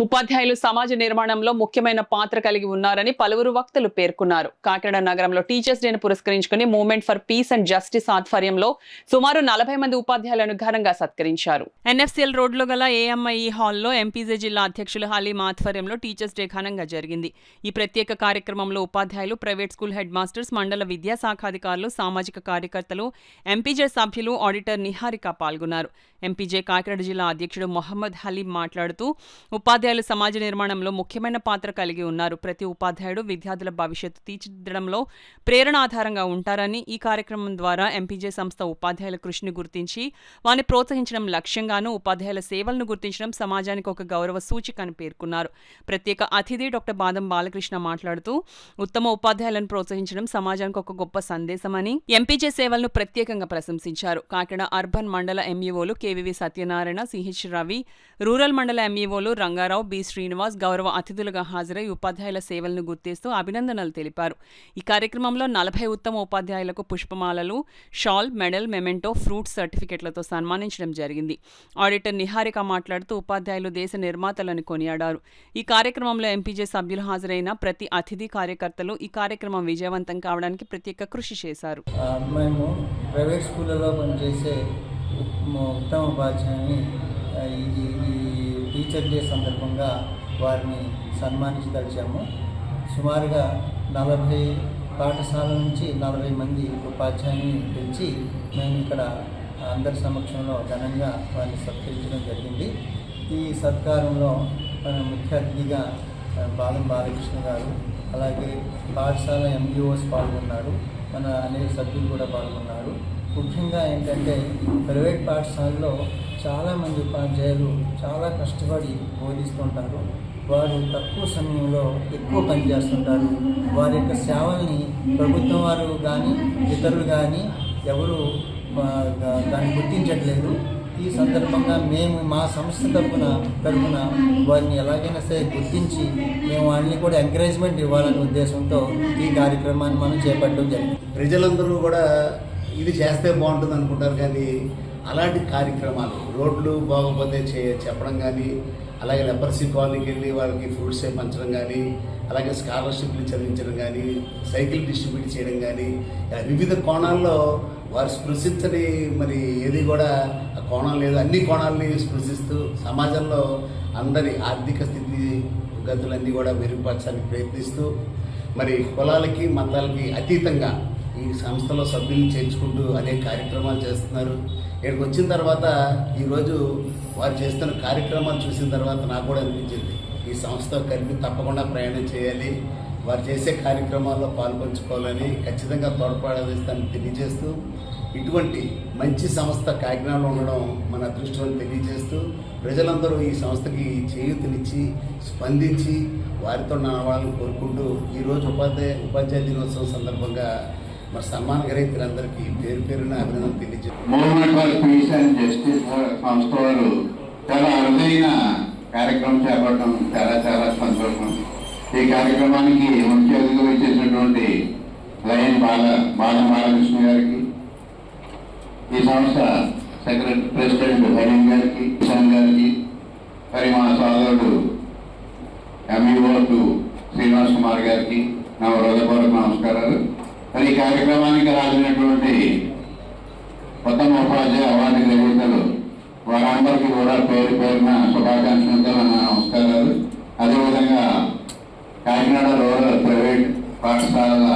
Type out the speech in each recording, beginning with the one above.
ఉపాధ్యాయులు సమాజ నిర్మాణంలో ముఖ్యమైన పాత్ర కలిగి ఉన్నారని పలువురు వక్తలు పేర్కొన్నారు. కాకినాడ నగరంలో టీచర్స్ డేను పురస్కరించుకుని movement for piece and justice ఆధ్వర్యంలో సుమారు 40 మంది ఉపాధ్యాయులను ఘనంగా సత్కరించారు. ఎన్ఎఫ్సిఎల్ రోడ్లో గల ఏఎంఐ హాల్లో ఎంపీజే జిల్లా అధ్యక్షులు హలీం ఆధ్వర్యంలో టీచర్స్ డే ఘనంగా జరిగింది. ఈ ప్రత్యేక కార్యక్రమంలో ఉపాధ్యాయులు, ప్రైవేట్ స్కూల్ హెడ్ మాస్టర్స్, మండల విద్యాశాఖాధికారులు, సామాజిక కార్యకర్తలు, ఎంపీజే సభ్యులు, ఆడిటర్ నిహారిక పాల్గొన్నారు. ఎంపీజే కాకినాడ జిల్లా అధ్యక్షుడు మొహమ్మద్ హలీం మాట్లాడుతూ ఉపాధ్యాయులు సమాజ నిర్మాణంలో ముఖ్యమైన పాత్ర కలిగి ఉన్నారు. ప్రతి ఉపాధ్యాయుడు విద్యార్థుల భవిష్యత్తు తీర్చిదిద్దడంలో ప్రేరణాధారంగా ఉంటారని, ఈ కార్యక్రమం ద్వారా ఎంపీజే సంస్థ ఉపాధ్యాయుల కృషిని గుర్తించి వారిని ప్రోత్సహించడం లక్ష్యంగానూ ఉపాధ్యాయుల సేవలను గుర్తించడం సమాజానికి ఒక గౌరవ సూచిక అని పేర్కొన్నారు. ప్రత్యేక అతిథి డాక్టర్ బాదం బాలకృష్ణ మాట్లాడుతూ ఉత్తమ ఉపాధ్యాయులను ప్రోత్సహించడం సమాజానికి ఒక గొప్ప సందేశమని ఎంపీజే సేవలను ప్రత్యేకంగా ప్రశంసించారు. కాకినాడ అర్బన్ మండల ఎంఈఓలు KVV Satyanarayana, CH Ravi, rural మండల ఎంఈఓలు రంగారావు, బి శ్రీనివాస్ గౌరవ అతిథులుగా హాజరై ఉపాధ్యాయుల సేవలను గుర్తిస్తూ అభినందనలు తెలిపారు. ఈ కార్యక్రమంలో 40 ఉత్తమ ఉపాధ్యాయులకు పుష్పమాలలు, షాల్, మెడల్, మెమెంటో, ఫ్రూట్స్ సర్టిఫికెట్లతో సన్మానించడం జరిగింది. ఆడిటర్ నిహారిక మాట్లాడుతూ ఉపాధ్యాయులు దేశ నిర్మాతలని కొనియాడారు. ఈ కార్యక్రమంలో ఎంపీజే సభ్యులు హాజరైన ప్రతి అతిథి, కార్యకర్తలు ఈ కార్యక్రమం విజయవంతం కావడానికి ప్రత్యేక కృషి చేశారు. మేము ప్రైవేట్ స్కూళ్ళలో పనిచేసే ఉత్తమ ఉపాధ్యాయుని ఈ టీచర్ డే సందర్భంగా వారిని సన్మానించదలిచాము. సుమారుగా 40 పాఠశాలల నుంచి 40 మంది ఉపాధ్యాయుని పిలిచి మేము ఇక్కడ అందరి సమక్షంలో ఘనంగా వారిని సత్కరించడం జరిగింది. ఈ సత్కారంలో మన ముఖ్య అతిథిగా బాదం బాలకృష్ణ గారు, అలాగే పాఠశాల ఎంఈఓస్ పాల్గొన్నారు, మన అనేక సభ్యులు కూడా పాల్గొన్నారు. ముఖ్యంగా ఏంటంటే ప్రైవేట్ పాఠశాలలో చాలామంది ఉపాధ్యాయులు చాలా కష్టపడి బోధిస్తుంటారు. వారు తక్కువ సమయంలో ఎక్కువ పనిచేస్తుంటారు. వారి యొక్క సేవల్ని ప్రభుత్వం వారు కానీ ఇతరులు కానీ ఎవరు దాన్ని గుర్తించట్లేదు. ఈ సందర్భంగా మేము మా సంస్థ తరఫున వారిని ఎలాగైనా సరే గుర్తించి మేము వాళ్ళని కూడా ఎంకరేజ్మెంట్ ఇవ్వాలనే ఉద్దేశంతో ఈ కార్యక్రమాన్ని మనం చేపట్టడం జరిగింది. ప్రజలందరూ కూడా ఇది చేస్తే బాగుంటుంది అనుకుంటారు, కానీ అలాంటి కార్యక్రమాలు రోడ్లు బాగోపోతే చెప్పడం కానీ, అలాగే లెపర్సీ కాలనీకి వెళ్ళి వాళ్ళకి ఫ్రూట్స్ పంచడం కానీ, అలాగే స్కాలర్షిప్లు చదివించడం కానీ, సైకిల్ డిస్ట్రిబ్యూట్ చేయడం కానీ, వివిధ కోణాల్లో వారు స్పృశించని మరి ఏది కూడా ఆ కోణం లేదు. అన్ని కోణాలని స్పృశిస్తూ సమాజంలో అందరి ఆర్థిక స్థితి గతులన్నీ కూడా మెరుగుపరచడానికి ప్రయత్నిస్తూ మరి కులాలకి మతాలకి అతీతంగా ఈ సంస్థలో సభ్యులను చేర్చుకుంటూ అనేక కార్యక్రమాలు చేస్తున్నారు. ఇక్కడికి వచ్చిన తర్వాత ఈరోజు వారు చేస్తున్న కార్యక్రమాలు చూసిన తర్వాత నాకు కూడా అనిపించింది, ఈ సంస్థతో కలిపి తప్పకుండా ప్రయాణం చేయాలి, వారు చేసే కార్యక్రమాల్లో పాల్పంచుకోవాలని ఖచ్చితంగా తోడ్పడేస్తానని తెలియజేస్తూ, ఇటువంటి మంచి సంస్థ కాకినాడలో ఉండడం మన అదృష్టం తెలియజేస్తూ, ప్రజలందరూ ఈ సంస్థకి చేయూతనిచ్చి స్పందించి వారితో నడవాలని కోరుకుంటూ ఈరోజు ఉపాధ్యాయ దినోత్సవం సందర్భంగా మరి సన్మాన గ్రహీతలందరికీ పేరు పేరున అభినందన తెలియజేస్తారు. Movement for piece and justice సంస్థ వారు చాలా అరుదైన కార్యక్రమం చేపట్టడం చాలా సంతోషం. ఈ కార్యక్రమానికి ముఖ్య అతిథిగా వచ్చేసినటువంటి లయన్ బాదం బాలకృష్ణ గారికి, ఈ సంస్థ ప్రెసిడెంట్ హలీం గారికి, కిషన్ గారికి, మరి మా సోదరుడు ఎంఈఓ శ్రీనివాస్ కుమార్ గారికి నా హృదయపూర్వక నమస్కారాలు. మరి ఈ కార్యక్రమానికి రాసినటువంటి ఉత్తమ ఉపాధ్యాయ అవార్డు గ్రహీతలు వారందరికీ కూడా పేరు పేరున శుభాకాంక్షలతో నా నమస్కారాలు. అదేవిధంగా కాకినాడ రూరల్ ప్రైవేట్ పాఠశాలల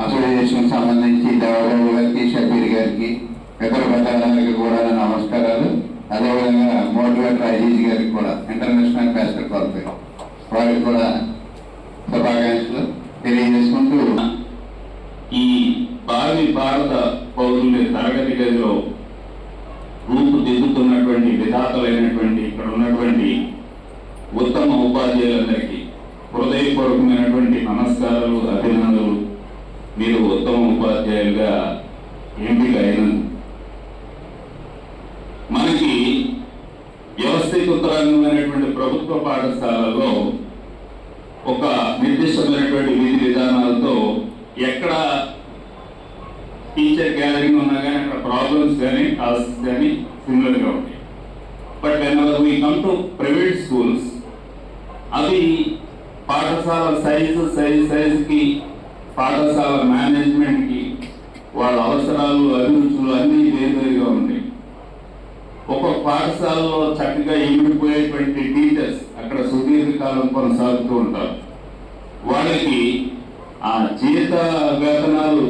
అసోసియేషన్కి సంబంధించి దేవబాబు గారికి, షబీర్ గారికి, ఇతర పెద్దలందరికీ కూడా నమస్కారాలు. అదేవిధంగా మోటివేటర్ అజీజ్ గారికి కూడా, ఇంటర్నేషనల్ బాస్కెట్బాల్ ప్లేయర్, వారికి కూడా శుభాకాంక్షలు తెలియజేసుకుంటూ, ఈ భారత పౌరుల తరగతి గదిలో రూపుదిద్దుతున్నటువంటి విధాతలైనటువంటి ఇక్కడ ఉన్నటువంటి ఉత్తమ ఉపాధ్యాయులందరికీ హృదయపూర్వకమైనటువంటి నమస్కారాలు, అభినందనలు. మీరు ఉత్తమ ఉపాధ్యాయులుగా ఎంపిక అయినందుకు మనకి వ్యవస్థీకృతమైనటువంటి ప్రభుత్వ పాఠశాలలో ఒక నిర్దిష్టమైనటువంటి విధి విధానాలతో ఎక్కడ టీచర్ గ్యాదరింగ్ ఉన్నా కానీ అక్కడ ప్రాబ్లమ్స్ కానీ టాస్క్స్ కానీ సిమిలర్గా ఉంటాయి. But whenever we come to private schools, అవి పాఠశాల సైజుకి పాఠశాల మేనేజ్మెంట్కి వాళ్ళ అవసరాలు అభిరుచులు అన్నీ వేరువేరుగా ఉన్నాయి. ఒక్కొక్క పాఠశాలలో చక్కగా ఇమిడిపోయేటువంటి టీచర్స్ అక్కడ సుదీర్ఘకాలం కొనసాగుతూ ఉంటారు. వాళ్ళకి ఆ జీత వేతనాలు